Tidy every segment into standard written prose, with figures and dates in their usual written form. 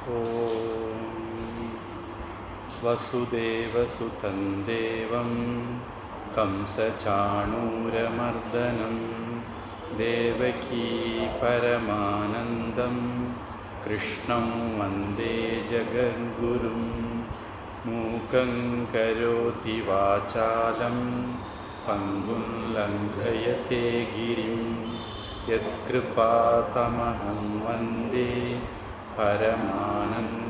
ॐ वसुदेवसुतं देवं कंसचाणूरमर्दनं देवकी परमानन्दं कृष्णं वन्दे जगद्गुरुं मूकं करोति वाचालं पङ्गुं लङ्घयते गिरिं यत्कृपातमहं वन्दे பரமானந்தமாதவம்.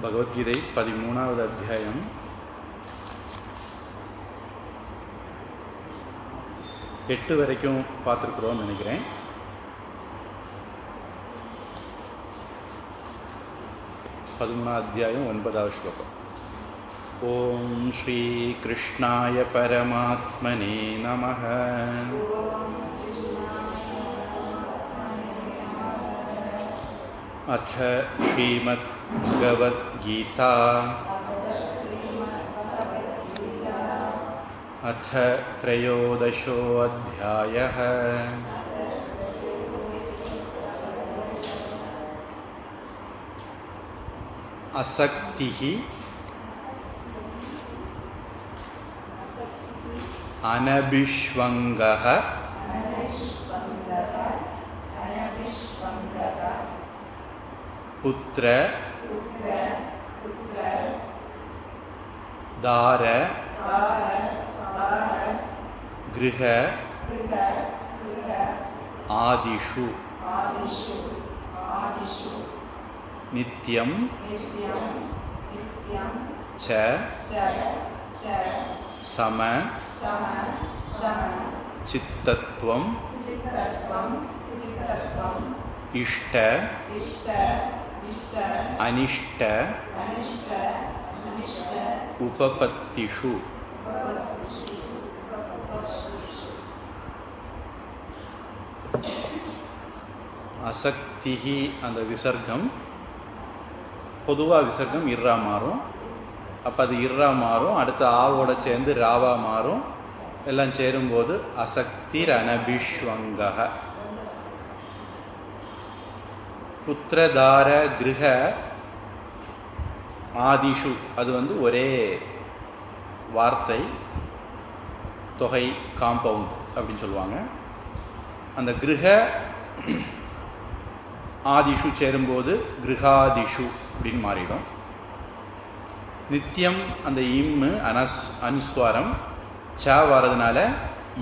பகவத்கீதை 13வது அத்தியாயம். எட்டு வரைக்கும் பார்த்துருக்குறோம்னு நினைக்கிறேன். அத்தியாயம் 9வது ஸ்லோகம். ஓம் ஸ்ரீ கிருஷ்ணாய பரமாத்மனே நமः. அத ஸ்ரீமத் பகவத்கீதா அத த்ரயோதசோऽध्यायः. அசக்திः அனபிஷ்வங்கः புத்ர தார கிருஹ ஆதிஷு நித்யம் ச சம சித்தத்வம் இஷ்ட அனிஷ்ட உபபத்திஷு. அசக்திஹி அந்த விசர்க்கம் பொதுவாக விசர்க்கம் இர்ரா மாறும். அப்போ அது இர்ரா மாறும், அடுத்து ஆவோட சேர்ந்து ராவா மாறும். எல்லாம் சேரும்போது அசக்திர் அனபிஷ்வங்கः. புத்திரதார கிருஹ ஆதிஷு அது ஒரே வார்த்தை, தொகை, காம்பவுண்ட் அப்படின்னு சொல்லுவாங்க. அந்த கிருஹ ஆதிஷு சேரும்போது கிருஹாதிஷு அப்படின்னு மாறிடும். நித்தியம் அந்த இம்மு அனுஸ்வாரம் ச வர்றதுனால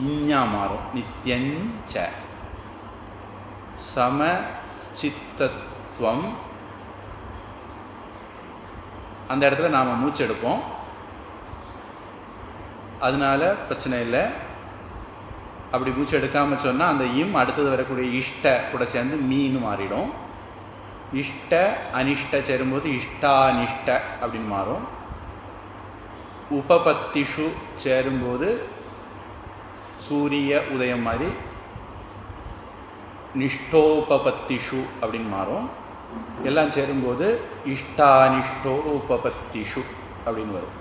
இஞ்ஞா மாறும், நித்யஞ்ச. சம சித்தத்வம் அந்த இடத்துல நாம் மூச்செடுப்போம், அதனால பிரச்சனை இல்லை. அப்படி மூச்சு எடுக்காமல் சொன்னால் அந்த இம் அடுத்தது வரக்கூடிய இஷ்ட கூட சேர்ந்து மீன்னு மாறிடும். இஷ்ட அனிஷ்ட சேரும்போது இஷ்டானிஷ்ட அப்படின்னு மாறும். உபபத்திஷு சேரும்போது சூரிய உதயம் மாதிரி நிஷ்டோபபத்திஷு அப்படின்னு மாறும். எல்லாம் சேரும்போது இஷ்டானிஷ்டோபபத்திஷு அப்படின்னு வரும்.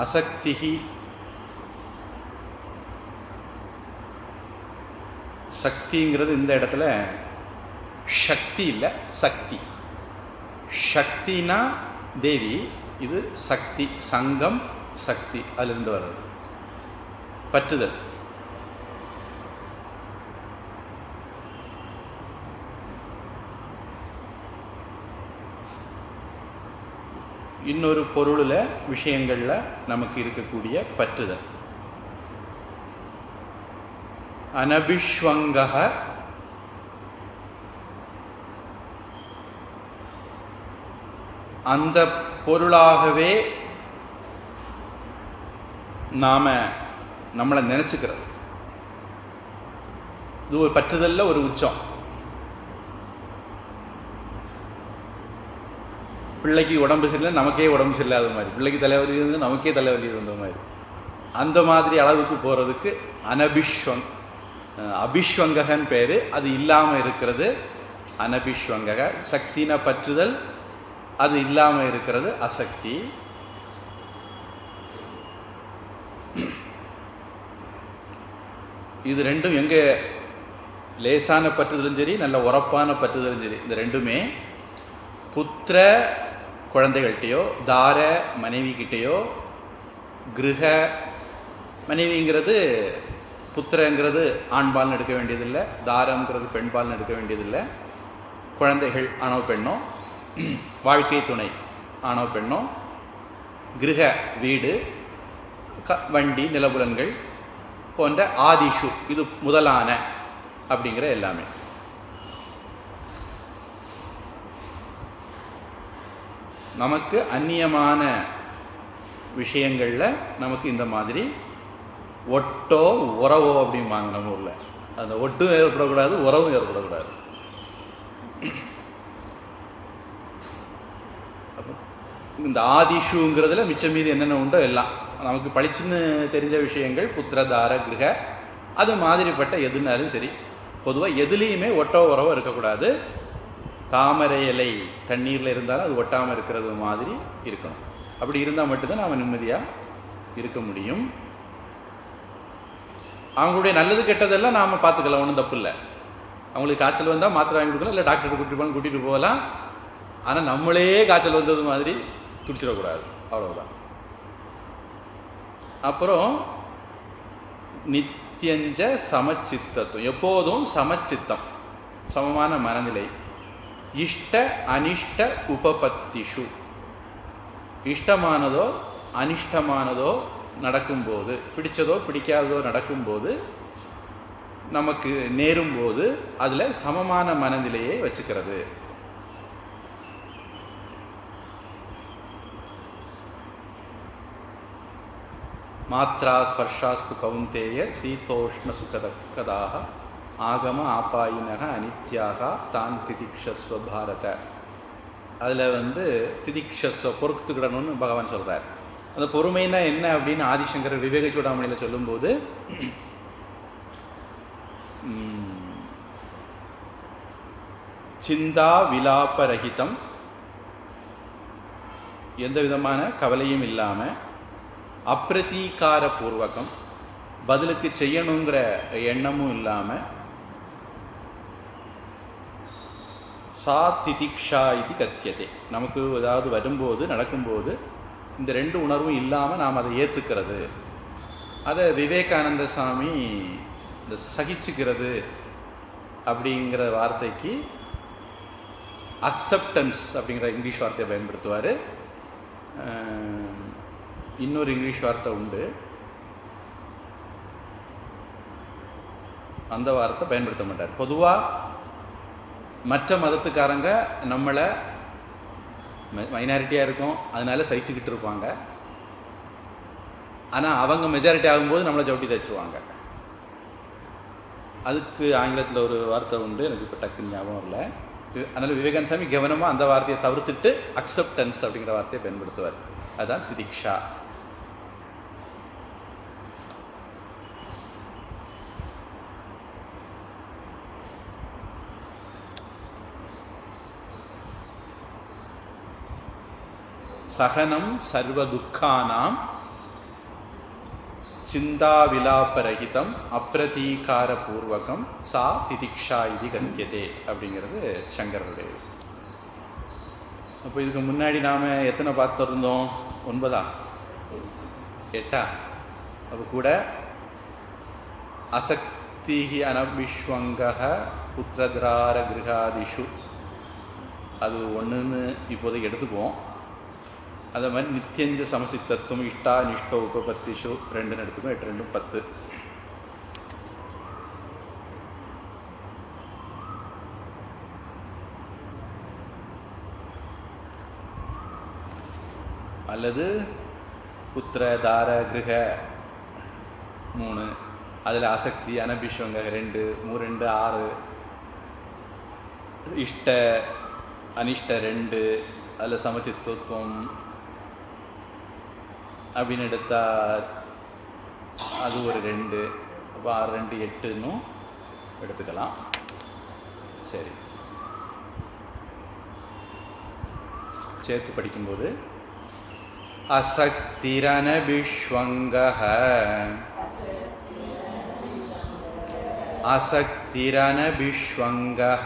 அசக்திஹி சக்திங்கிறது இந்த இடத்துல சக்தி இல்லை, சக்தி. சக்தினா தேவி, இது சக்தி, சங்கம், சக்தி, அதிலிருந்து வர்றது. பற்றுதல். இன்னொரு பொருளில் விஷயங்களில் நமக்கு இருக்கக்கூடிய பற்றுதல். அனபிஷ்வங்கः அந்த பொருளாகவே நம்மளை நினச்சிக்கிறது. இது ஒரு பற்றுதல்ல ஒரு உச்சம். பிள்ளைக்கு உடம்பு சரியில்லை, நமக்கே உடம்பு சரியில்லாத மாதிரி, பிள்ளைக்கு தலைவலி இருந்து நமக்கே தலைவலி இருந்த மாதிரி, அந்த மாதிரி அளவுக்கு போகிறதுக்கு அபிஷ்வங்ககன்னு பேர். அது இல்லாமல் இருக்கிறது அனபிஷ்வங்கக. சக்தின பற்றுதல், அது இல்லாமல் இருக்கிறது அசக்தி. இது ரெண்டும் எங்கே லேசான பற்றுதலும் சரி, நல்ல உரப்பான பற்றுதலும் சரி, இந்த ரெண்டுமே புத்திர குழந்தைகள்கிட்டையோ, தார மனைவிக்கிட்டேயோ, கிரக மனைவிங்கிறது புத்திரங்கிறது ஆண்பால்னு எடுக்க வேண்டியதில்லை, தாரங்கிறது பெண்பால்னு எடுக்க வேண்டியதில்லை. குழந்தைகள் ஆணோ பெண்ணோ, வாழ்க்கை துணை ஆணோ பெண்ணோ, கிரக வீடு, வண்டி, நிலபுலன்கள் போன்ற ஆதிஷு, இது முதலான அப்படிங்கிற எல்லாமே. நமக்கு அந்நியமான விஷயங்களில் நமக்கு இந்த மாதிரி ஒட்டோ உறவோ அப்படிம்பாங்க நம்ம ஊரில். அந்த ஒட்டும் ஏற்படக்கூடாது, உறவும் ஏற்படக்கூடாது. இந்த ஆதிஷுங்கிறதுல மிச்சம் மீது என்னென்ன உண்டோ எல்லாம் நமக்கு பளிச்சுன்னு தெரிஞ்ச விஷயங்கள், புத்திரதார கிரக, அது மாதிரிப்பட்ட எதுனாலும் சரி. பொதுவாக எதுலேயுமே ஒட்டோ உறவோ இருக்கக்கூடாது. தாமரை இலை தண்ணீரில் இருந்தாலும் அது ஒட்டாமல் இருக்கிறது மாதிரி இருக்கணும். அப்படி இருந்தால் மட்டும்தான் நாம் நிம்மதியாக இருக்க முடியும். அவங்களுடைய நல்லது கெட்டதெல்லாம் நாம் பார்த்துக்கலாம், ஒன்றும் தப்பு இல்லை. அவங்களுக்கு காய்ச்சல் வந்தால் மாத்திரை வாங்கி கொடுக்கலாம், இல்லை டாக்டர் கூட்டிகிட்டு போகலாம். ஆனால் நம்மளே காய்ச்சல் வந்தது மாதிரி துடிச்சிடக்கூடாது, அவ்வளோதான். அப்புறம் நித்தியஞ்ச சமச்சித்தத்துவம், எப்போதும் சமச்சித்தம், சமமான மனநிலை. இஷ்ட அனிஷ்ட உபபத்திஷு, இஷ்டமானதோ அனிஷ்டமானதோ நடக்கும்போது, பிடிச்சதோ பிடிக்காததோ நடக்கும்போது, நமக்கு நேரும்போது அதில் சமமான மனநிலையை வச்சுக்கிறது. மாத்ரா ஸ்பர்ஷாஸ்து கௌந்தேய சீதோஷ்ண சுகதக்கதாக ஆகம ஆபாயினக அனித்யாக தான் திதிக்ஷஸ்வ பாரத. அதில் திதிக்ஷஸ்வ, பொறுத்துக்கிடணும்னு பகவான் சொல்கிறார். அந்த பொறுமைன்னா என்ன அப்படின்னு ஆதிசங்கரர் விவேக சூடாமணியில் சொல்லும்போது, சிந்தா விலாபரகிதம், எந்த விதமான கவலையும் இல்லாமல், அப்பிரதீகார பூர்வகம், பதிலுக்கு செய்யணுங்கிற எண்ணமும் இல்லாமல், சா திதிக்ஷா இது கத்தியதே, நமக்கு ஏதாவது வரும்போது நடக்கும்போது இந்த ரெண்டு உணர்வும் இல்லாமல் நாம் அதை ஏற்றுக்கிறது. அதை விவேகானந்த சாமி இந்த சகிச்சுக்கிறது அப்படிங்கிற வார்த்தைக்கு அக்செப்டன்ஸ் அப்படிங்கிற இங்கிலீஷ் வார்த்தையை பயன்படுத்துவார். இன்னொரு இங்கிலீஷ் வார்த்தை உண்டு, அந்த வார்த்தை பயன்படுத்த மாட்டார். பொதுவாக மற்ற மதத்துக்காரங்க நம்மளை மைனாரிட்டியாக இருக்கும், அதனால சகிச்சுக்கிட்டு இருப்பாங்க. ஆனால் அவங்க மெஜாரிட்டி ஆகும்போது நம்மளை சவுட்டி தச்சுருவாங்க. அதுக்கு ஆங்கிலத்தில் ஒரு வார்த்தை உண்டு, எனக்கு இப்போ டக்குன்னு ஞாபகம் இல்லை. அதனால் விவேகானந்த சாமி கவனமாக அந்த வார்த்தையை தவிர்த்துட்டு அக்செப்டன்ஸ் அப்படிங்கிற வார்த்தையை பயன்படுத்துவார். அதுதான் திதிக்ஷா. சகனம் சர்வ துக்கானாம் சிந்தா விலாபரகிதம் அப்பிரதீகார பூர்வகம் சா திதிக்ஷா இது கத்தியதே அப்படிங்கிறது சங்கரருடைய. அப்போ இதுக்கு முன்னாடி நாம் எத்தனை பார்த்துருந்தோம்? 9 8. அப்போ கூட அசக்தி அனபிஷ்வங்க புத்திரதார கிரகாதிஷு, அது ஒன்றுன்னு இப்போதைக்கு எடுத்துக்குவோம். அதே மாதிரி நித்தியஞ்ச சமசித்தத்துவம், இஷ்டா நிஷ்ட உபபத்திஷு 2 எடுத்துக்கும். 8 2 10. அல்லது புத்திர தார கிரக 3, அதில் அசக்தி அனபிஷ்வங்க 2, 3 2 6, இஷ்ட அனிஷ்ட 2, அதில் சமச்சித்துவம் அப்படின்னு எடுத்தால் அது ஒரு 2, அப்போ 6 2 8ன்னு எடுத்துக்கலாம். சரி, சேர்த்து படிக்கும்போது அசக்திரனபிஷ்வங்கஹ அசக்திரனபிஷ்வங்கஹ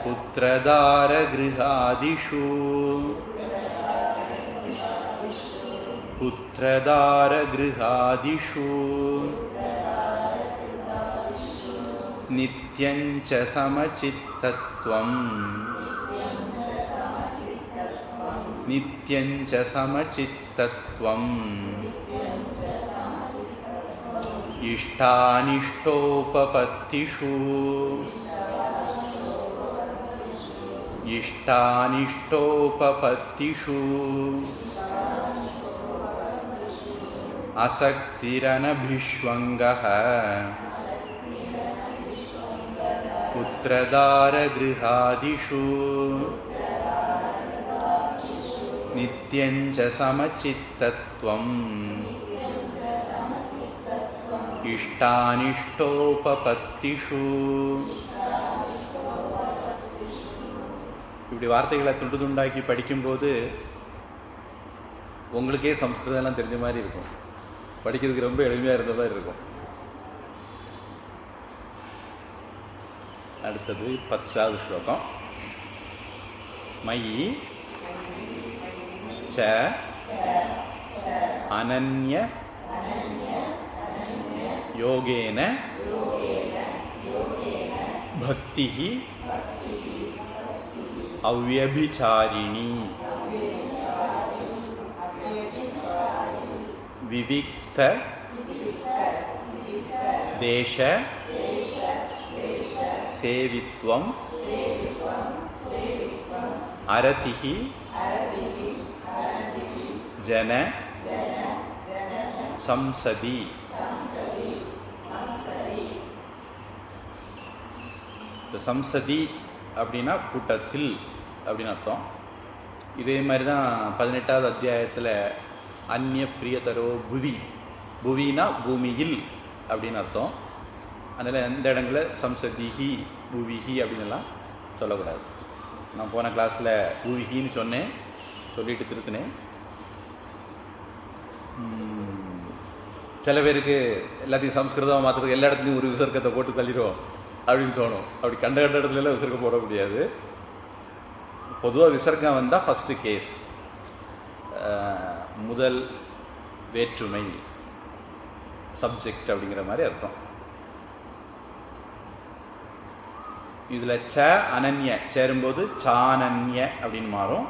புத்ரதாரகிருஹாதிஷு புத்ரதாரகிருஹாதிஷு நித்யஞ்ச சமசித்தத்வம் நித்யஞ்ச சமசித்தத்வம் இஷ்டானிஷ்டோபபத்திஷு இஷ்டானிஷ்டோபபத்திஷு அசக்திரனபிஷ்வங்கஹ புத்ரதாரகிருஹாதிஷு நித்யஞ்ச சமசித்தத்வம் இஷ்டானிஷ்டோபபத்திஷு. இப்படி வார்த்தைகளை துண்டு துண்டாக்கி படிக்கும்போது உங்களுக்கே சம்ஸ்கிருதம்லாம் தெரிஞ்ச மாதிரி இருக்கும். படிக்கிறதுக்கு ரொம்ப எளிமையாக இருந்த மாதிரி இருக்கும். அடுத்தது 10வது ஸ்லோகம். மயி ச அனன்ய யோகேன பக்திஹி அவ்யபிசாரிணி விவிக்த தேச சேவித்வம் அரதிஹி ஜன சம்சதி. இந்த சம்சதி அப்படின்னா கூட்டத்தில் அப்படின்னு அர்த்தம். இதே மாதிரி தான் 18வது அத்தியாயத்தில் அந்நிய பிரியதரோ புவி, புவினா பூமியில் அப்படின்னு அர்த்தம். அதனால் எந்த இடங்களில் சம்சதிஹி புவிஹி அப்படின்னுலாம் சொல்லக்கூடாது. நான் போன கிளாஸில் புவிஹின்னு சொன்னேன், சொல்லிட்டு திருத்தினேன். சில பேருக்கு எல்லாத்தையும் சம்ஸ்கிருதமாக மாற்றுறதுக்கு எல்லா இடத்துலையும் ஒரு விசர்க்கத்தை போட்டு தள்ளிடுவோம் அப்படின்னு தோணும். அப்படி கண்ட இடத்துலலாம் விசர்க்கம் போட முடியாது. பொதுவாக விசர்க்கம் வந்தால் ஃபஸ்ட்டு கேஸ், முதல் வேற்றுமை, சப்ஜெக்ட் அப்படிங்கிற மாதிரி அர்த்தம். இதில் ச அனன்ய சேரும்போது சானன்ய அப்படின்னு மாறும்.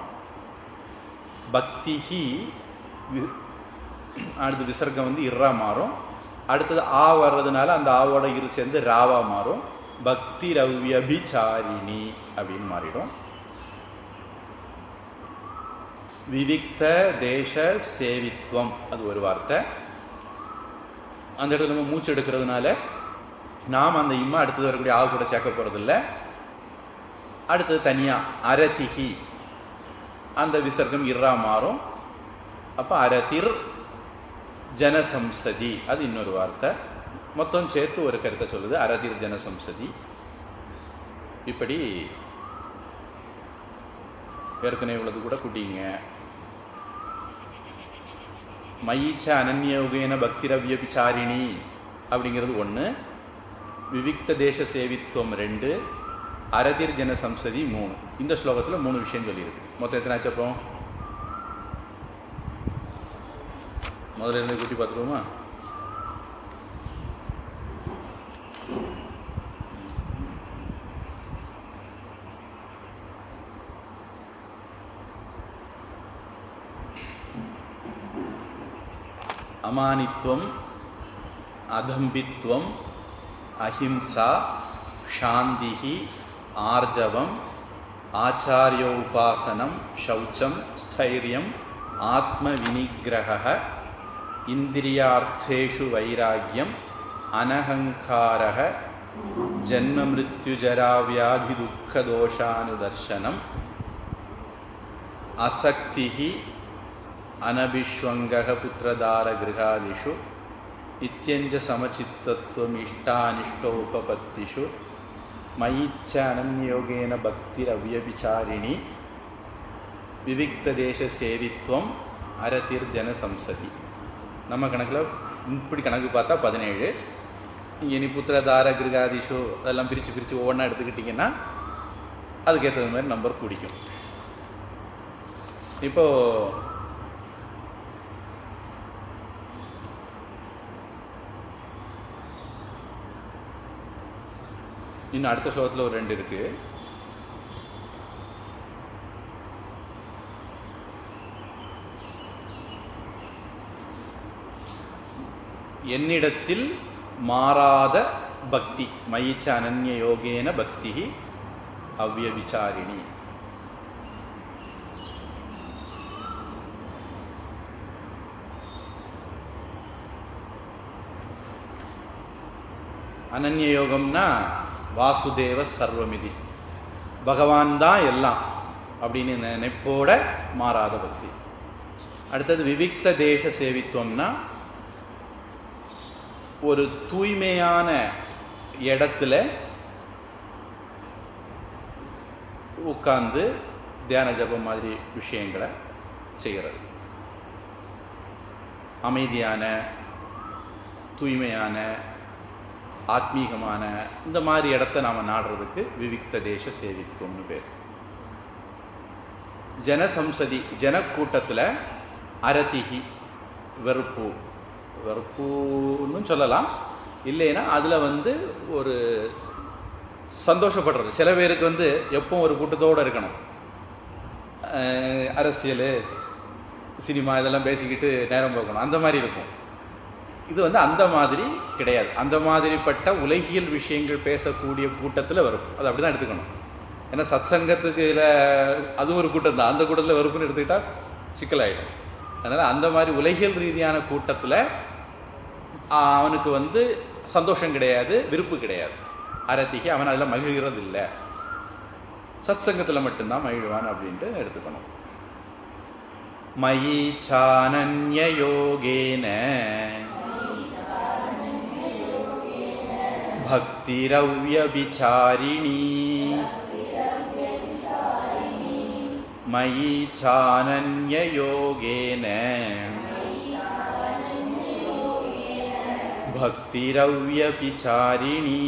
பக்திஹி அடுத்து விசர்க்கம் வந்து இர்ரா மாறும். அடுத்தது ஆ வர்றதுனால அந்த ஆவோட இரு சேர்ந்து ராவா மாறும். பக்தி ரவ்யபிசாரிணி அப்படின்னு மாறிடும். விவிக்த தேச சேவித்வம் அது ஒரு வார்த்தை. அந்த இடத்துல நம்ம மூச்சு எடுக்கிறதுனால நாம் அந்த இம்மா அடுத்தது வரக்கூடிய ஆவு கூட சேர்க்க போகிறதில்ல. அடுத்தது தனியாக அரதிஹி அந்த விசர்க்கம் இர்ரா மாறும். அப்போ அரதிர் ஜனசம்சதி அது இன்னொரு வார்த்தை. மொத்தம் சேர்த்து ஒரு கருத்தை சொல்லுது, அரதிர் ஜனசம்சதி. இப்படி ஏற்கனவே உள்ளது கூட கூட்டிங்க. மயிச்ச அனன்யோகேன பக்திரவ்யபிசாரிணி அப்படிங்கிறது 1, விவிக்த தேச சேவித்துவம் 2, அரதிர் ஜன சம்சதி 3. இந்த ஸ்லோகத்தில் 3 விஷயம் சொல்லியிருக்கு. மொத்தம் எத்தனை ஆச்சு? அப்புறம் முதல்ல இருந்து கூட்டி பார்த்துருவோமா? அமானித்வம், அதம்பித்வம், அஹிம்சா, சாந்திஹி, ஆர்ஜவம், ஆச்சாரியோபாசனம், சௌச்சம், ஸ்தைரியம், ஆத்ம வினிகிரஹ, இந்திரியார்த்தேஷு வைராக்கியம், அனஹங்காரஹ, ஜன்ம மிருத்யு ஜரா வியாதி துக்க தோஷானுதர்சனம் அசக்திஹி அனபிஷ்வங்கக புத்திரதார கிருஹாதிஷு இத்யஞ்ச சமச்சித்தத்துவம் இஷ்டானிஷ்டோபபத்திஷு மயிச்ச அனன்யோகேன பக்திர் அவ்யபிசாரிணி விவிக்த தேச சேவித்வம் அரதிர் ஜன சம்சதி. நம்ம கணக்கில் இப்படி கணக்கு பார்த்தா 17. இங்கே நீ புத்திரதார கிருகாதிஷு அதெல்லாம் பிரித்து ஒவ்வொன்றா எடுத்துக்கிட்டிங்கன்னா அதுக்கேற்றது மாதிரி நம்பர் பிடிக்கும். இப்போது இன்னும் அடுத்த ஸ்லோகத்தில் ஒரு 2 இருக்குது. என்னிடத்தில் மாறாத பக்தி மயிச்ச அனன்ய யோகேன பக்தி அவ்யபிசாரிணி. அனன்ய யோகம்னா வாசுதேவ சர்வமிதி, பகவான் தான் எல்லாம் அப்படின்னு நினைப்போட மாறாத பக்தி. அடுத்தது விவிக்த தேச சேவித்துவம்னா ஒரு தூய்மையான இடத்துல உட்கார்ந்து தியான ஜபம் மாதிரி விஷயங்களை செய்கிறது. அமைதியான தூய்மையான ஆத்மீகமான இந்த மாதிரி இடத்த நாம் நாடுறதுக்கு விவிக்த தேச சேவித்துவம்னு பேர். ஜனசம்சதி ஜனக்கூட்டத்தில் அரதிகி வெறுப்புன்னு சொல்லலாம், இல்லைன்னா அதில் ஒரு சந்தோஷப்படுறது. சில பேருக்கு எப்போ ஒரு கூட்டத்தோடு இருக்கணும், அரசியல் சினிமா இதெல்லாம் பேசிக்கிட்டு நேரம் போகணும், அந்த மாதிரி இருக்கும். இது அந்த மாதிரி கிடையாது. அந்த மாதிரிப்பட்ட உலகியல் விஷயங்கள் பேசக்கூடிய கூட்டத்தில் வரும், அது அப்படி தான் எடுத்துக்கணும். ஏன்னா சத்சங்கத்துக்கு அது ஒரு கூட்டம் தான், அந்த கூட்டத்தில் வெறுப்புன்னு எடுத்துக்கிட்டால் சிக்கலாயிடும். அதனால் அந்த மாதிரி உலகியல் ரீதியான கூட்டத்தில் அவனுக்கு சந்தோஷம் கிடையாது, விருப்பு கிடையாது. அரத்திகை அவன் அதில் மகிழ்கிறது இல்லை, சத்சங்கத்தில் மட்டும்தான் மகிழ்வான் அப்படின்ட்டு எடுத்துக்கணும். மயி சானன்ய யோகேன பக்திரவ்யபிசாரிணி. மயி சானன்ய யோகேன பக்திரவ்யபிசாரிணி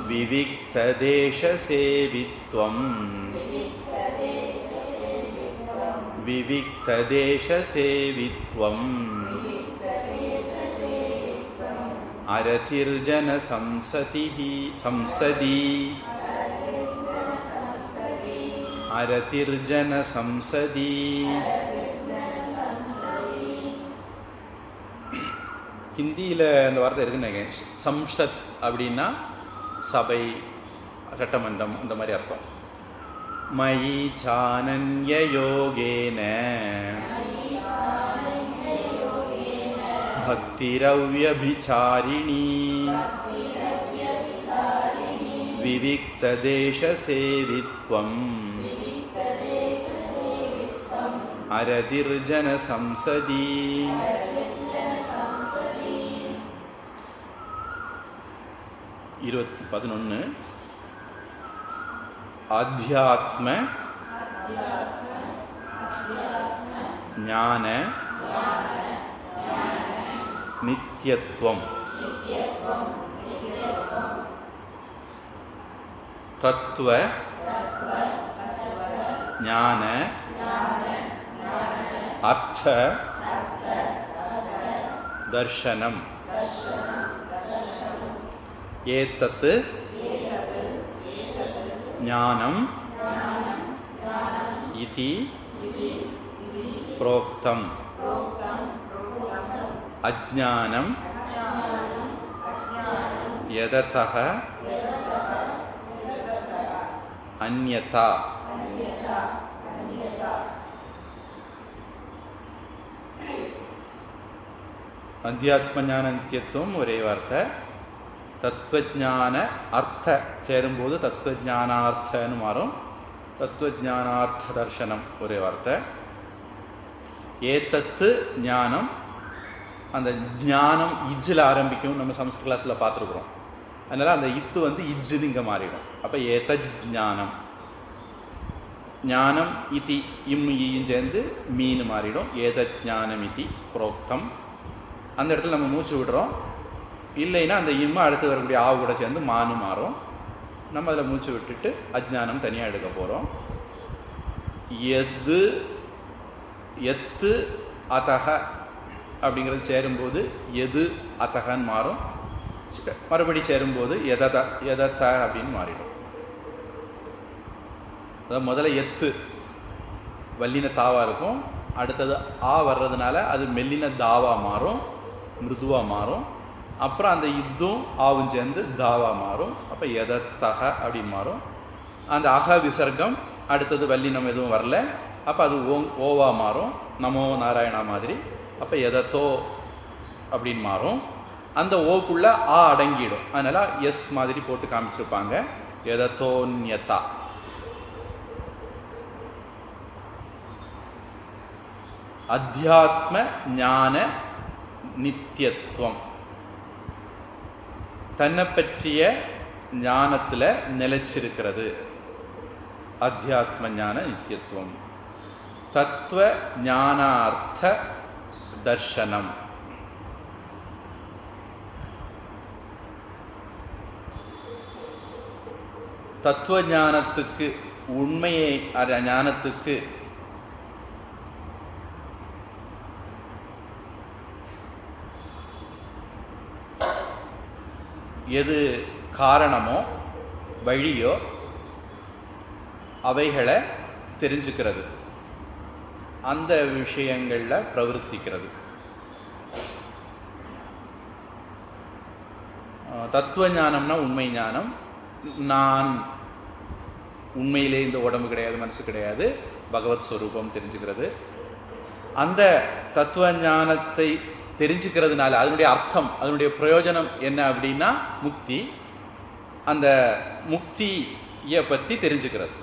விவிக்த தேச சேவித்வம். விவிக்த தேச சேவித்வம் அரதிர்ஜன சம்சதிஹி சம்சதி. அரதிர்ஜன சம்சதி. ஹிந்தியில் அந்த வார்த்தை இருக்குன்னு சம்சத் அப்படின்னா சபை, சட்டமன்றம், அந்த மாதிரி அர்த்தம். மயி சானன்ய யோகேன பக்திரவ்யபிசாரிணி விவிக்த தேச சேவித்வம் அரதிர்ஜன சம்சதி. 11 ஆத்யாத்ம ஞான நித்யத்வம் தத்துவ ஞான அர்த்த தர்சனம். ஏதத் ஞானம் இதி புரோக்தம். அஜ்ஞானம் யததஹ அன்யதா. அத்தியாத்ம ஞான நித்தியத்துவம் ஒரே வார்த்தை. தத்துவஞான அர்த்த சேரும்போது தத்துவஞானார்த்தன்னு மாறும். தத்துவஞானார்த்த தர்சனம் ஒரே வார்த்தை. ஏத்தத்து ஞானம், அந்த ஞானம் இஜ்ஜில் ஆரம்பிக்கும். நம்ம சமஸ்கிருத கிளாஸில் பார்த்துருக்குறோம். அதனால் அந்த இத்து வந்து இஜ்ஜுன்னு இங்கே மாறிடும். அப்போ ஏத்த ஞானம், ஞானம் இதி ஈயும் சேர்ந்து மீன் மாறிடும். ஏத ஞானம் இதி புரோக்தம். அந்த இடத்துல நம்ம மூச்சு விடுறோம். இல்லைன்னா அந்த இம்மை அடுத்து வரக்கூடிய ஆவு கூட சேர்ந்து மானு மாறும். நம்ம அதில் மூச்சு விட்டுட்டு அஜ்ஞானம் தனியாக எடுக்க போகிறோம். எது எத்து அதக அப்படிங்கிறது சேரும்போது எது அதகன்னு மாறும். மறுபடி சேரும்போது எதத அப்படின்னு மாறிடும். அதாவது முதல்ல எத்து வல்லின தாவா இருக்கும். அடுத்தது ஆ வர்றதுனால அது மெல்லின தாவா மாறும், மிருதுவாக மாறும். அப்புறம் அந்த இதுவும் ஆவும் சேர்ந்து தாவா மாறும். அப்போ எதத்தக அப்படின்னு மாறும். அந்த அக விசர்க்கம் அடுத்தது வல்லினம் எதுவும் வரல, அப்போ அது ஓவா மாறும், நமோ நாராயணா மாதிரி. அப்போ எதத்தோ அப்படின்னு மாறும். அந்த ஓக்குள்ள ஆ அடங்கிடும். அதனால எஸ் மாதிரி போட்டு காமிச்சிருப்பாங்க. எதத்தோன்யதா. அத்தியாத்ம ஞான நித்தியத்துவம், தன்னை பற்றிய ஞானத்தில் நிலைச்சிருக்கிறது. அத்தியாத்ம ஞான நித்தியத்துவம். தத்துவ ஞானார்த்த தர்சனம். தத்துவ ஞானத்துக்கு, உண்மையை ஞானத்துக்கு எது காரணமோ வழியோ அவைகளை தெரிஞ்சுக்கிறது, அந்த விஷயங்களில் பிரவர்த்திக்கிறது. தத்துவ ஞானம்னா உண்மை ஞானம். நான் உண்மையிலே இந்த உடம்பு கிடையாது, மனசு கிடையாது, பகவத் ஸ்வரூபம் தெரிஞ்சுக்கிறது. அந்த தத்துவ ஞானத்தை தெரிஞ்சுக்கிறதுனால அதனுடைய அர்த்தம், அதனுடைய பிரயோஜனம் என்ன அப்படின்னா முக்தி. அந்த முக்தியை பற்றி தெரிஞ்சுக்கிறது.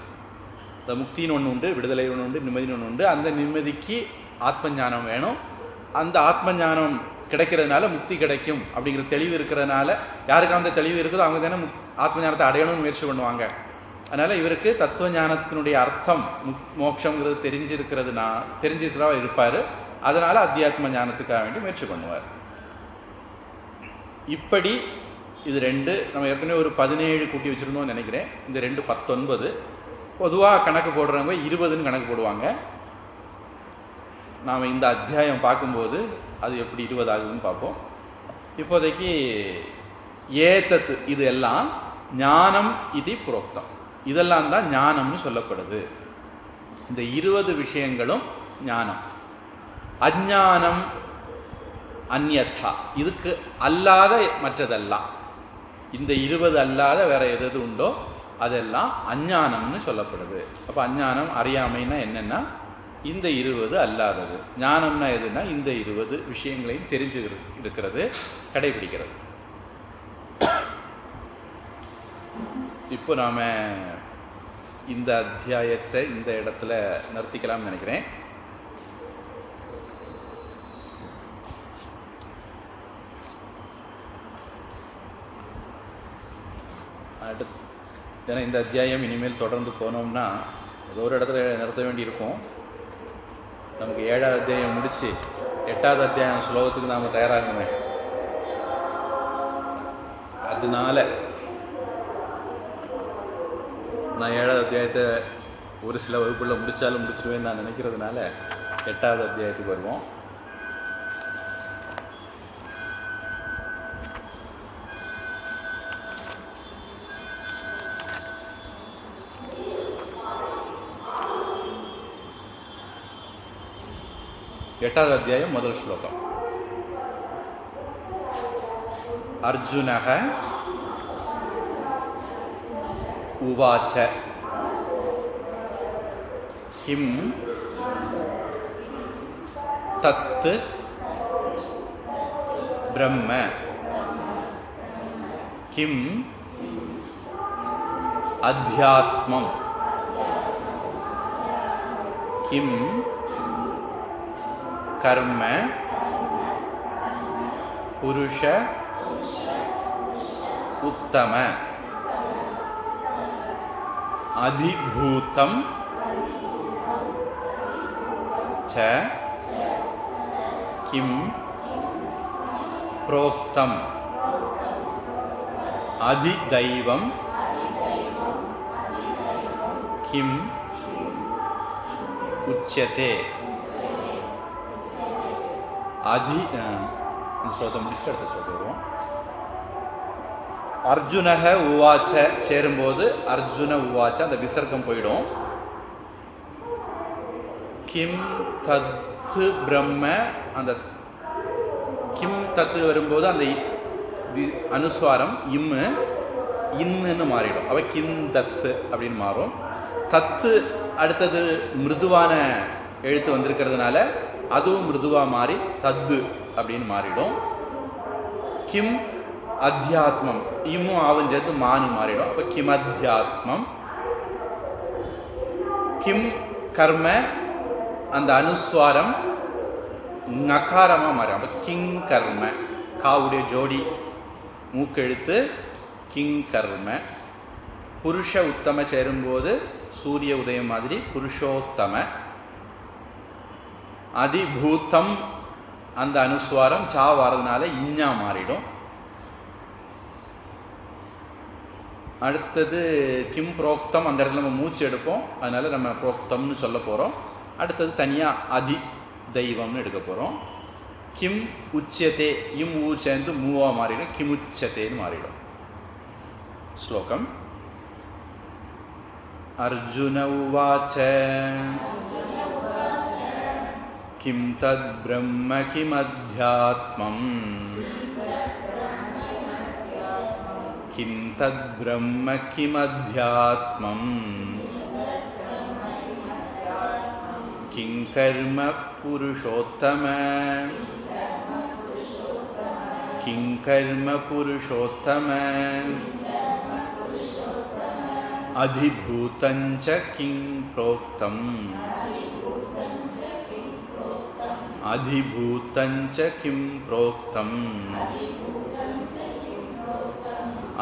அந்த முக்தின்னு ஒன்று உண்டு, விடுதலை ஒன்று உண்டு, நிம்மதினு ஒன்று உண்டு. அந்த நிம்மதிக்கு ஆத்ம ஞானம் வேணும். அந்த ஆத்ம ஞானம் கிடைக்கிறதுனால முக்தி கிடைக்கும் அப்படிங்கிற தெளிவு இருக்கிறதுனால, யாருக்கு அந்த தெளிவு இருக்குதோ அவங்க தானே ஆத்ம ஞானத்தை அடையணும்னு முயற்சி பண்ணுவாங்க. அதனால் இவருக்கு தத்துவ ஞானத்தினுடைய அர்த்தம் மோட்சங்கிறது தெரிஞ்சிருக்கிறவா இருப்பார். அதனால் அத்தியாத்ம ஞானத்துக்காக வேண்டி முயற்சி பண்ணுவார். இப்படி இது ரெண்டு நம்ம ஏற்கனவே ஒரு 17 கூட்டி வச்சுருந்தோம்னு நினைக்கிறேன். இந்த 2 19. பொதுவாக கணக்கு போடுறவங்க 20ன்னு கணக்கு போடுவாங்க. நாம் இந்த அத்தியாயம் பார்க்கும்போது அது எப்படி 20 ஆகுதுன்னு பார்ப்போம். இப்போதைக்கு ஏத்தத்து இது எல்லாம் ஞானம் இது புரோக்தம், இதெல்லாம் தான் ஞானம்னு சொல்லப்படுது. இந்த 20 விஷயங்களும் ஞானம். அஞ்ஞானம் அந்யதா, இதுக்கு அல்லாத மற்றதெல்லாம், இந்த 20 அல்லாத வேற எது உண்டோ அதெல்லாம் அஞ்ஞானம்னு சொல்லப்படுது. அப்போ அஞ்ஞானம் அறியாமைன்னா என்னென்னா இந்த 20 அல்லாதது. ஞானம்னா எதுனா இந்த 20 விஷயங்களையும் தெரிஞ்சு இருக்கிறது, கடைபிடிக்கிறது. இப்போ நாம் இந்த அத்தியாயத்தை இந்த இடத்துல நிறுத்திக்கலாம்னு நினைக்கிறேன். ஏன்னா இந்த அத்தியாயம் இனிமேல் தொடர்ந்து போனோம்னா ஏதோ ஒரு இடத்துல நிறுத்த வேண்டியிருக்கும். நமக்கு 7வது அத்தியாயம் முடித்து 8வது அத்தியாயம் ஸ்லோகத்துக்கு நாம் தயாராகணுமே. அதனால நான் 7வது அத்தியாயத்தை ஒரு சில வகுப்புள்ள முடித்தாலும் முடிச்சிடுவேன்னு நான் நினைக்கிறதுனால 8வது அத்தியாயத்துக்கு வருவோம். எட்டாவது அத்தியாயம் முதல் ஸ்லோகம். அர்ஜுனக உவாச்ச கிம் தத் பிரம்ம கிம் அத்யாத்மம் கிம் கர்ம புருஷ உத்தம அதிபூதம் ச கிம் புரோக்தம் அதிதைவம் கிம் உச்யதே. ஸ்லோகம் முடிச்சுட்டு அடுத்த ஸ்லோகம் வருவோம். அர்ஜுனக உவாச்ச சேரும்போது அர்ஜுன உவாச்ச அந்த விசர்க்கம் போயிடும். கிம் தத்து பிரம்ம, அந்த கிம் தத்து வரும்போது அந்த அனுஸ்வாரம் இம்மு இன்னுன்னு மாறிடும். அவ கிம் தத்து அப்படின்னு மாறும். தத்து அடுத்தது மிருதுவான எழுத்து வந்திருக்கிறதுனால அதுவும் மிருதுவா மாறி தத்து அப்படின்னு மாறிடும். கிம் அத்தியாத்மம், இம்மும் ஆவும் சேர்த்து மானு மாறிடும். அப்ப கிம் அத்தியாத்மம். கிம் கர்ம, அந்த அனுஸ்வாரம் நகாரமா மாறும். அப்ப கிங் கர்ம, காவுடைய ஜோடி மூக்கெழுத்து கிங் கர்ம. புருஷ உத்தம சேரும்போது சூரிய உதயம் மாதிரி புருஷோத்தம. அதிபூத்தம், அந்த அனுஸ்வாரம் சா வாரதுனால இஞ்ஞா மாறிடும். அடுத்தது கிம் புரோக்தம், அந்த இடத்துல நம்ம மூச்சு எடுப்போம், அதனால நம்ம புரோக்தம்னு சொல்ல போகிறோம். அடுத்தது தனியாக அதி தெய்வம்னு எடுக்க போகிறோம். கிம் உச்சியத்தே, இம் ஊர் சேர்ந்து மூவா மாறிடும், கிம் உச்சத்தேன்னு மாறிடும். ஸ்லோகம். அர்ஜுன உவாச்ச கிம் தத் பிரம்ம கிம் அத்யாத்மம் கிம் தத் பிரம்ம கிம் அத்யாத்மம் கிம் கர்ம புருஷோத்தம கிம் கர்ம புருஷோத்தம அதிபூதஞ்ச கிம் ப்ரோக்தம் அதிபூதஞ்ச கிம் ப்ரோக்தம்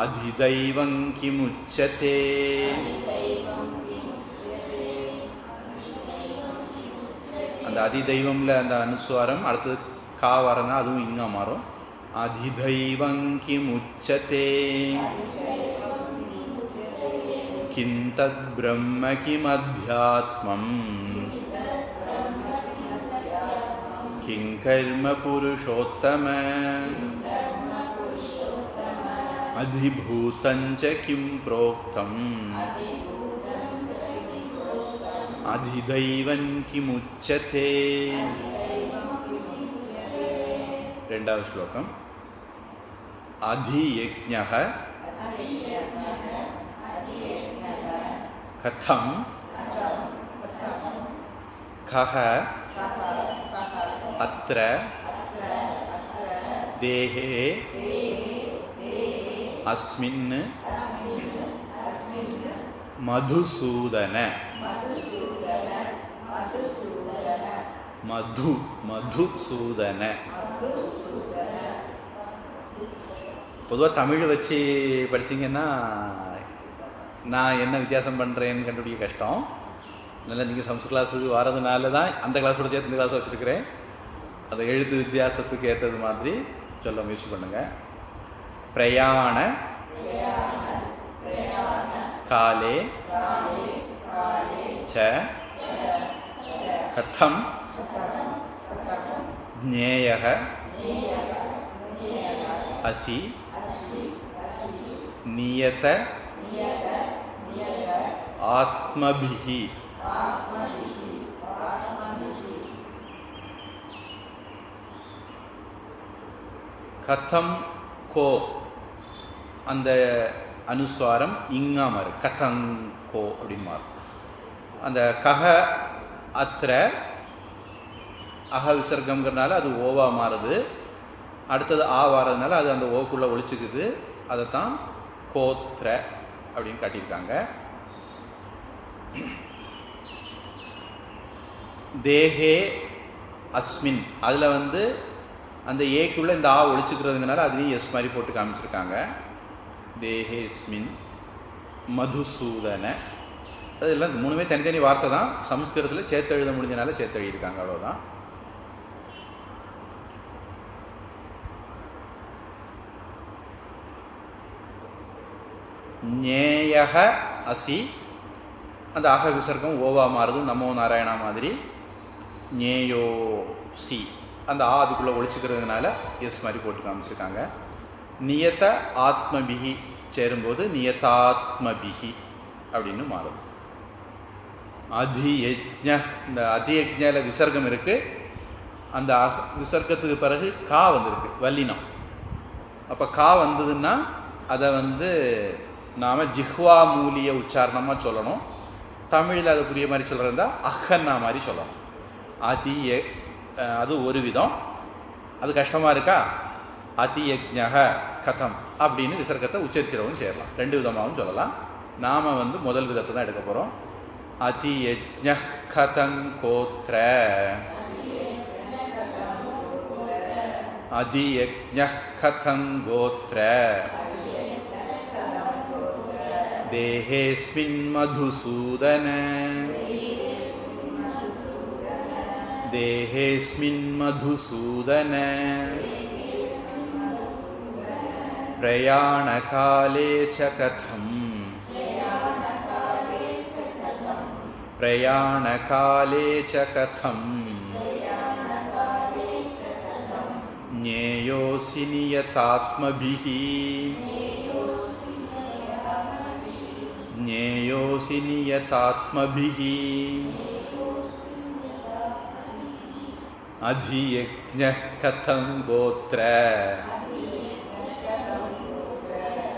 அதிதைவம் கிமுச்சதே. அந்த அதிதைவம்ல அந்த அனுஸ்வாரம் அடுத்தது கா வரனா அதுவும் இங்க மாறும். அதிதைவம் கிமுச்சதே கிம் தத் பிரம்ம கிம் அத்யாத்மம் கிம் கர்ம புருஷோத்தம அதிபூதஞ்ச கிம் ப்ரோக்தம் அதிதைவம் கிமுச்சதே. ரெண்டாவது ஸ்லோகம். அதியஜ்ஞः கதம் கஹ அத்ர தேஹே அஸ்மின் மதுசூதன. மதுசூதன பொதுவாக தமிழ் வச்சு படிச்சிங்கன்னா நான் என்ன வித்தியாசம் பண்ணுறேன்னு கண்டுபிடிக்க கஷ்டம். அதனால் நீங்கள் சம்ஸ்கிருத கிளாஸுக்கு வரதுனால தான் அந்த கிளாஸோட சேர்த்து இந்த கிளாஸ் வச்சுருக்கிறேன். அதை எழுத்து வித்தியாசத்துக்கு ஏற்றது மாதிரி சொல்ல முயற்சி பண்ணுங்கள். பிரயாண காலே ச கதம் ஜ்ஞேயः அசி நியத ஆத்மபிஹி. கதம் கோ, அந்த அனுஸ்வாரம் இங்கா மாறு, கதங்கோ அப்படின்னு மாறும். அந்த கஹ அத்திர அக விசர்க்கம்ங்கிறனால அது ஓவா மாறுது. அடுத்தது ஆ வாரதுனால அது அந்த ஓக்குள்ளே ஒழிச்சுக்குது. அதைத்தான் கோத்ர அப்படின்னு காட்டியிருக்காங்க. தேஹே அஸ்மின், அதில் வந்து அந்த ஏக்குள்ளே இந்த ஆ ஒழிச்சுக்கிறதுனால அதுலேயும் எஸ் மாதிரி போட்டு காமிச்சிருக்காங்க. தேஹே அஸ்மின் மதுசூதன, அதெல்லாம் மூணுமே தனித்தனி வார்த்தை தான். சமஸ்கிருதத்தில் சேர்த்து எழுத முடிஞ்சனால சேர்த்து எழுதியிருக்காங்க, அவ்வளோதான். ஞேயக அசி, அந்த அக விசர்க்கம் ஓவா மாறுது, நமோ நாராயணா மாதிரி. ஞேயோ சி, அந்த ஆ அதுக்குள்ளே ஒழிச்சுக்கிறதுனால எஸ் மாதிரி போட்டு காமிச்சிருக்காங்க. நியத ஆத்மபிகி சேரும்போது நியதாத்மபிகி அப்படின்னு மாறும். அதியஜ்ஞ, இந்த அதியஜ்ஞல விசர்க்கம் இருக்குது. அந்த விசர்க்கத்துக்கு பிறகு கா வந்திருக்கு, வல்லினம். அப்போ கா வந்ததுன்னா அதை வந்து நாம் ஜிஹ்வா மூலிய உச்சாரணமாக சொல்லணும். தமிழில் அது புரிய மாதிரி சொல்கிறதா அஹன்னா மாதிரி சொல்லணும். அது ஒரு விதம். அது கஷ்டமாக இருக்கா? அதியஜ்ஞக கதம் அப்படின்னு விசர்க்கத்தை உச்சரிச்சிடவும் செய்யலாம். ரெண்டு விதமாகவும் சொல்லலாம். நாம் வந்து முதல் விதத்தை தான் எடுக்க போகிறோம். அதியஜ்ஞ கதம் கோத்ர, அதியஜ்ஞ கதம் கோத்ர, தேஹேஸ்மின் மதுசூதன, தேஹேஸ்மின் மதுசூதன, பிரயாணகாலே ச கதம், பிரயாணகாலே ச கதம், ஞேயோசி நியதாத்மபிஹி, ஞேயோசி நியதாத்மபிஹி, அதியஜ்ஞः கதம் கோத்ர,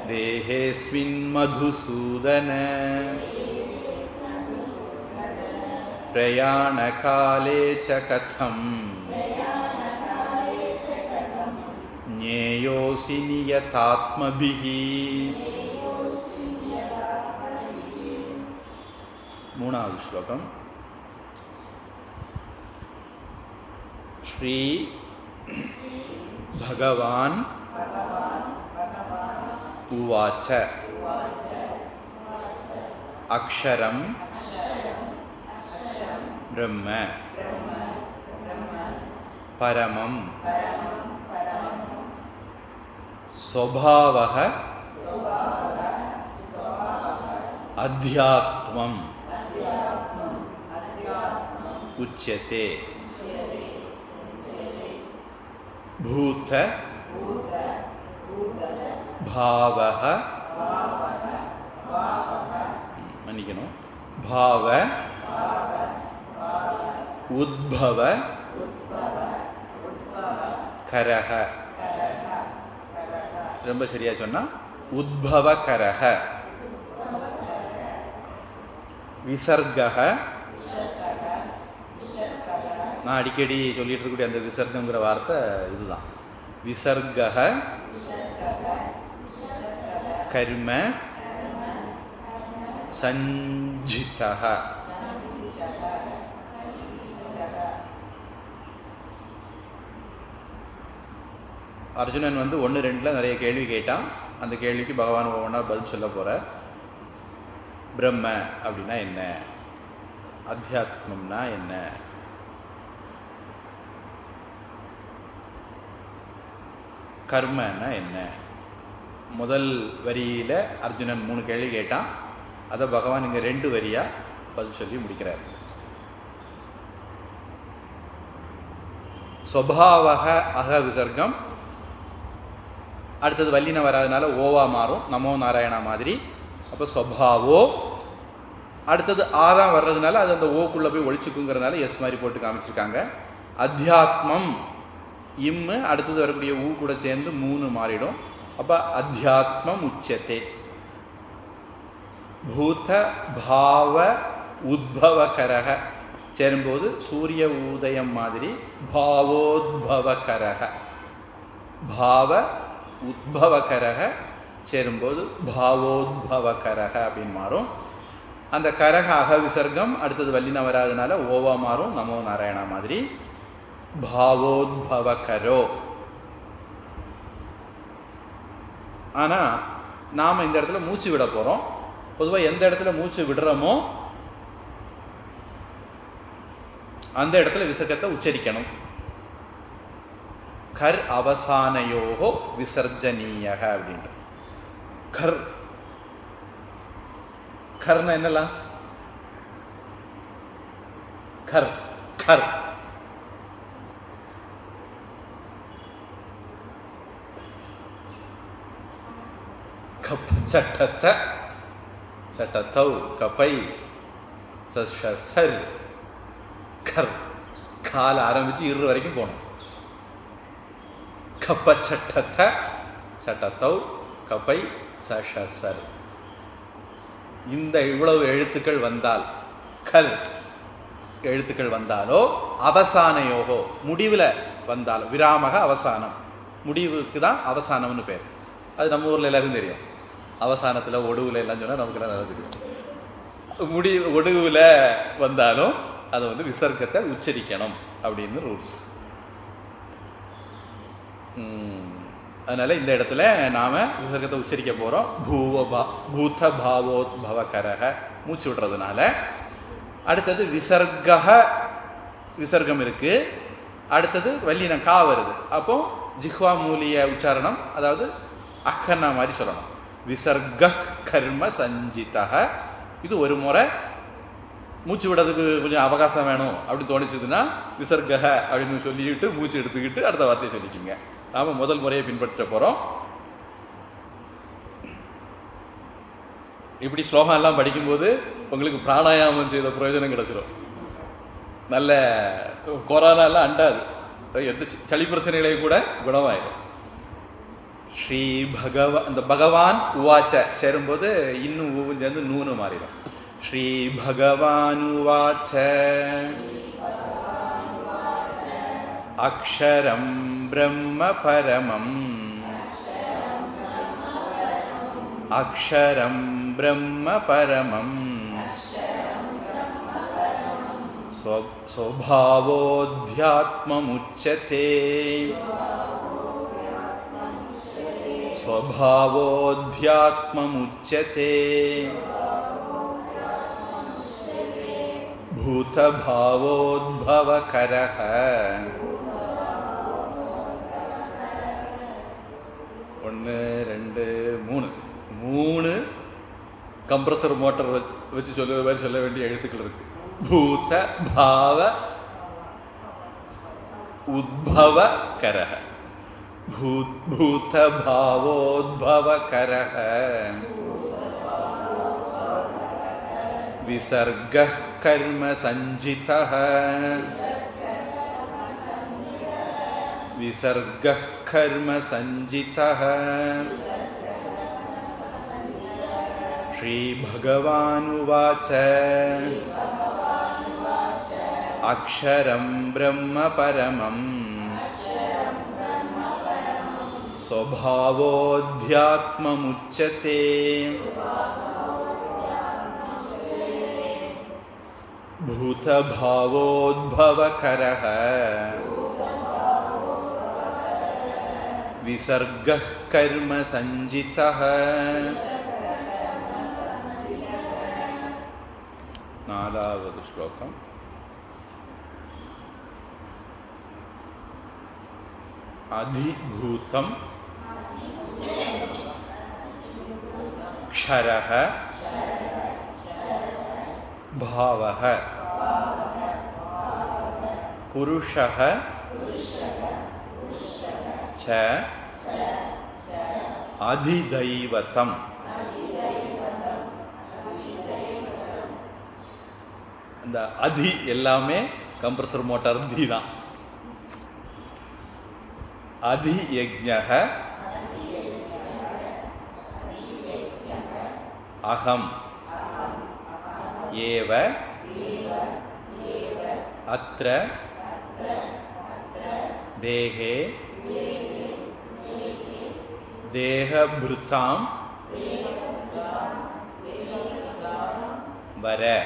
தேஹேஸ்மின் மதுசூதன, பிரயாணகாலே ச கதம், ஞேயோசி நியதாத்மபிஹி. மூணாவது ஸ்லோகம். ஸ்ரீ பகவான் உவாச்ச அக்ஷரம் பிரம்ம பரமம் ஸ்வபாவः அத்யாத்மம் உச்யதே. பூத பாவः, மன்னிக்கணும், பாவ உத்பவ கரஹ, ரொம்ப சரியா சொன்னா உத்பவ கரஹ, விசர்கஹ. நான் அடிக்கடி சொல்லிட்டு இருக்கக்கூடிய அந்த விசர்க்கங்கிற வார்த்தை இதுதான். விசர்கஹ கர்ம சஞ்சிதஹ. அர்ஜுனன் வந்து 1-2 நிறைய கேள்வி கேட்டான். அந்த கேள்விக்கு பகவான் ஒவ்வொன்றா பதில் சொல்ல போகிறார். பிரம்ம அப்படின்னா என்ன, அத்தியாத்மம்னா என்ன, கர்மன்னா என்ன. முதல் வரியில் அர்ஜுனன் 3 கேள்வி கேட்டான். அதை பகவான் இங்கே 2 வரியாக பதில் சொல்லி முடிக்கிறார். ஸ்வபாவக அக விசர்க்கம், அடுத்தது வல்லின வராதனால ஓவா மாறும், நமோ நாராயணா மாதிரி. அப்போ ஸ்வபாவோ, அடுத்தது ஆதான் வர்றதுனால அது அந்த ஓக்குள்ளே போய் ஒழிச்சுக்குங்கிறதுனால எஸ் மாதிரி போட்டு காமிச்சிருக்காங்க. அத்தியாத்மம் இம்மு, அடுத்தது வரக்கூடிய ஊ கூட சேர்ந்து 3 மாறிடும். அப்போ அத்தியாத்மம் உச்சத்தே. பூத பாவ உத்பவகரக சேரும்போது சூரிய உதயம் மாதிரி பாவோத்பவகரக. பாவ உத்பவகரக சேரும்போது பாவோத்பவகரக அப்படின்னு மாறும். அந்த கரக அக விசர்க்கம், அடுத்தது வல்லின வராதனால ஓவா மாறும், நமோ நாராயணா மாதிரி. பாவோத்பவகரோ. ஆனால் நாம் இந்த இடத்துல மூச்சு விட போகிறோம். பொதுவாக எந்த இடத்துல மூச்சு விடுறோமோ அந்த இடத்துல விசர்க்கத்தை உச்சரிக்கணும். கர் அவசானயோகோ விசர்ஜனீயக அப்படின்ற. கர் கர்னா என்னலாம்? கர் கர் கப் சட்டத்த சட்டத்தௌ கப்பை சர் கர். கால ஆரம்பிச்சு இரு வரைக்கும் போகணும். கப்ப சட்டத்த சட்டத்தௌ கப்பை சர். இந்த இவ்வளவு எழுத்துக்கள் வந்தால், கல் எழுத்துக்கள் வந்தாலோ, அவசான யோகோ முடிவில் வந்தாலோ, விராமக அவசானம், முடிவுக்கு தான் அவசானம்னு பேர். அது நம்ம ஊரில் எல்லாருக்கும் தெரியும். அவசானத்தில் ஒடுவில் எல்லாம் சொன்னால் நமக்கு எல்லாம் நல்லா தெரியும். ஒடுவில் வந்தாலும் அதை விசர்க்கத்தை உச்சரிக்கணும் அப்படின்னு ரூல்ஸ். அதனால இந்த இடத்துல நாம விசர்க்கத்தை உச்சரிக்க போறோம். பூத பாவோத்பவகரக மூச்சு விடுறதுனால. அடுத்தது விசர்க்கம் இருக்கு. அடுத்தது வல்லினம் கா வருது. அப்போ ஜிஹ்வா மூலிய உச்சாரணம், அதாவது அஹ்னா மாதிரி சொல்லணும். விசர்க கர்ம சஞ்சிதக. இது ஒரு முறை மூச்சு விடுறதுக்கு கொஞ்சம் அவகாசம் வேணும் அப்படின்னு தோணிச்சதுன்னா விசர்க அப்படின்னு சொல்லிட்டு மூச்சு எடுத்துக்கிட்டு அடுத்த வார்த்தையை சொல்லிக்கிங்க. நாம முதல் முறையை பின்பற்ற போறோம். இப்படி ஸ்லோகம் எல்லாம் படிக்கும்போது உங்களுக்கு பிராணாயாமம் செய்த பிரயோஜனம் கிடைச்சிடும். நல்ல கொரோனா எல்லாம் அண்டாது, எந்த சளி பிரச்சனைகளையும் கூட குணமாயிடும். ஸ்ரீ இந்த பகவான் உவாச்ச சேரும்போது இன்னும் ஊவும் சேர்ந்து நூனு மாறிடும். ஸ்ரீ பகவான் உவாச்ச அக்ஷரம் பிரம்ம பரமம் அக்ஷரம் பிரம்ம பரமம் ஸ்வபாவோத்யாத்மமுச்யதே ஸ்வபாவோத்யாத்மமுச்யதே பூதபாவோத்பவகரஹ. ஒன்று ரெண்டு மூணு கம்ப்ரஸர் மோட்டர் வச்சு சொல்லுற மாதிரி சொல்ல வேண்டிய எழுத்துக்கள் இருக்கு. பூத பாவ உத்பவ கரஹ. பூத பாவோத்பவ கரஹ. விசர்க கர்ம சஞ்சிதஹ. விசர்க கர்ம சஞ்சிதஹ. ஸ்ரீ பகவான் உவாச்ச அக்ஷரம் பிரம்ம பரமம் ஸ்வபாவோத்யாத்மமுச்யதே பூதபாவோத்பவகரஹ. விசர்க கர்ம சஞ்சிதஹ. நாலாவது ஸ்லோகம். அதிபூதம் க்ஷரஹ பாவஹ புருஷஹ ச அதிதைவதம். அந்த அதி எல்லாமே கம்ப்ரஸர் மோட்டார் தி தான். அதியஜ்ஞஹ அகம் ஏவ அத்ர தேஹே தேகபிருத்தாம் வர.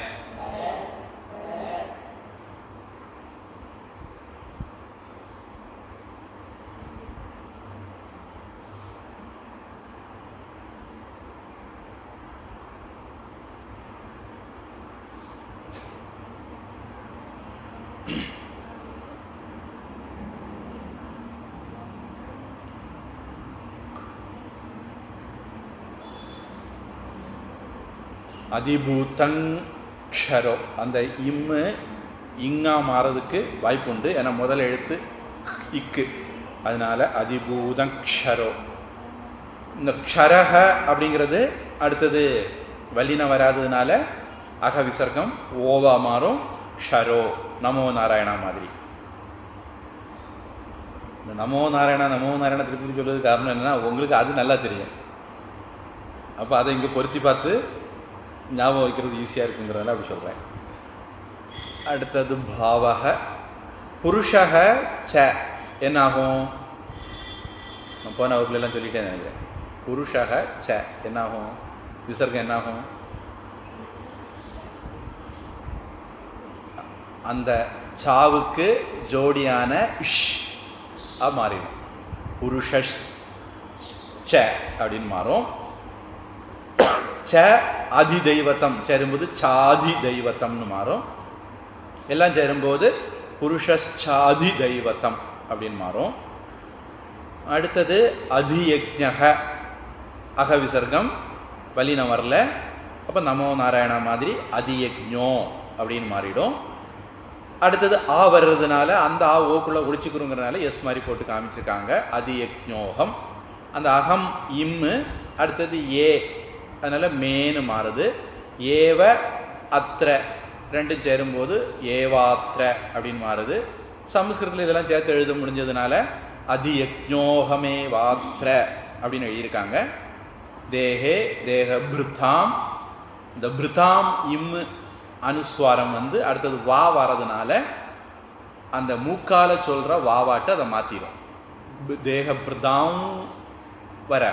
அதிபூதங்ஷரோ, அந்த இம்மு இங்கா மாறதுக்கு வாய்ப்பு உண்டு. ஏன்னா முதல் எழுத்து இக்கு, அதனால அதிபூதங்ஷரோ. இந்த க்ஷரஹ அப்படிங்கிறது அடுத்தது வல்லின வராததுனால அக விசர்க்கம் ஓவா மாறும். ஷரோ, நமோ நாராயணா மாதிரி. இந்த நமோ நாராயணா திருப்பி சொல்றது காரணம் என்னன்னா, உங்களுக்கு அது நல்லா தெரியும். அப்போ அதை இங்கே பொருத்தி பார்த்து ஞாபகம் வைக்கிறது ஈஸியாக இருக்குங்கிறதால அப்படி சொல்கிறேன். அடுத்தது பாவக. புருஷக ச என்னாகும்? நான் போன வகுப்புலாம் சொல்லிட்டேன் நினைக்கிறேன். புருஷக ச என்னாகும்? விசர்க்கம் என்னாகும்? அந்த சாவுக்கு ஜோடியான இஷ் மாறிடும். புருஷ ச அப்படின்னு மாறும். ச அதி தெய்வத்தம் சேரும்போது சாதி தெய்வத்தம்னு மாறும். எல்லாம் சேரும்போது புருஷாதி தெய்வத்தம் அப்படின்னு மாறும். அடுத்தது அதியஜ்ஞக, அக விசர்க்கம் வல்லின வரல. அப்போ நமோ நாராயணா மாதிரி அதியஜ்ஞோ அப்படின்னு மாறிடும். அடுத்தது ஆ வர்றதுனால அந்த ஆ ஓக்குள்ள ஒழிச்சுக்கிறோங்கிறதுனால எஸ் மாதிரி போட்டு காமிச்சிருக்காங்க. அதியஜ்ஞோகம். அந்த அகம் இம்மு, அடுத்தது ஏ, அதனால மேனு மாறுது. ஏவ அத்ர ரெண்டும் சேரும்போது ஏவாத்ர அப்படின்னு மாறுது. சமஸ்கிருதத்தில் இதெல்லாம் சேர்த்து எழுத முடிஞ்சதுனால அதியஜ்ஞோகமே வாத்ர அப்படின்னு எழுதியிருக்காங்க. தேகே தேக பிருத்தாம். இந்த பிருத்தாம் இம்மு அனுஸ்வாரம் அடுத்தது வா வரதுனால அந்த மூக்கால சொல்ற வாவாட்டு அதை மாத்திரும். தேக பிருதாம் வர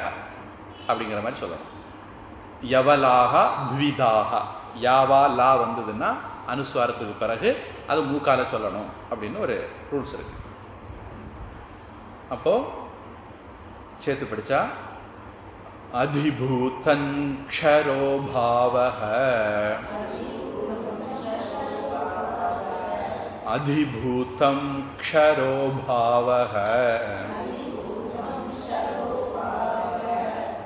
அப்படிங்கிற மாதிரி சொல்லணும். யவலாக த்விதாக, யாவா லா வந்ததுன்னா அனுஸ்வாரத்துக்கு பிறகு அது மூக்கால சொல்லணும் அப்படின்னு ஒரு ரூல்ஸ் இருக்கு. அப்போ சேர்த்து படிச்சா அதிபூதங்ஷரோ பாவஹ, அதிபூதம் க்ஷரோ பாவஹ,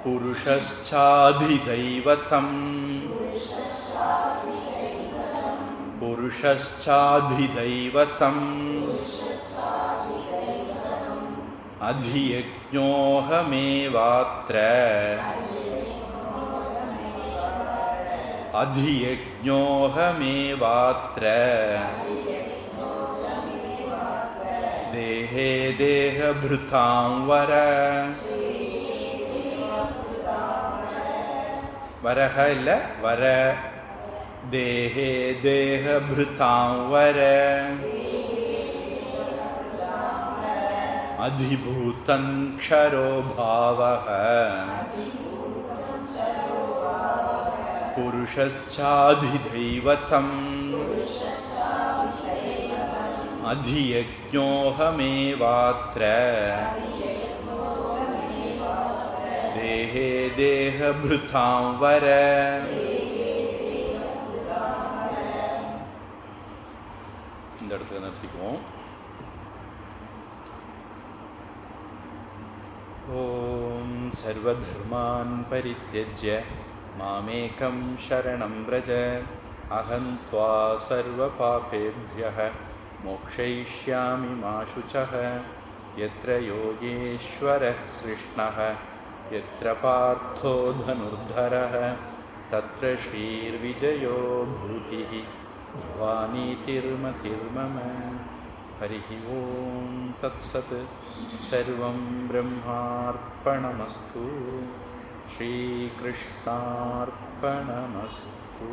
புருஷாதிதைவதம், புருஷாதிதைவதம், அதியஜ்ஞோஹமேவாத்ர, அதியஜ்ஞோஹமேவாத்ர, தேஹே தேஹபிருதாம் வர, வரஹ இல்ல வர, தேஹே தேஹபிருதாம் வர, அதிபூதம் க்ஷரோ பாவஹ, புருஷாதிதைவதம், அதியஜ்ஞோஹமேவாத்ர, தேஹே தேஹபிருதாம் வர. இந்த இடத்துல நிறுத்திக்குவோம். ஓம் சர்வதர்மான் பரித்யஜ்ய மாமேகம் சரணம் வ்ரஜ, அஹம் த்வா சர்வபாபேப்யः மோக்ஷயிஷ்யாமி மா சுசः. யத்ர யோகேஸ்வரः கிருஷ்ணः, யத்ர பார்த்தோ தனுர்தரः, தத்ர ஸ்ரீர்விஜயோ பூதிः ध्रुवानीतिर्मतिर्मम. हरिः ओं तत्सत्. सर्वं ब्रह्मार्पणमस्तु. श्रीकृष्णार्पणमस्तु.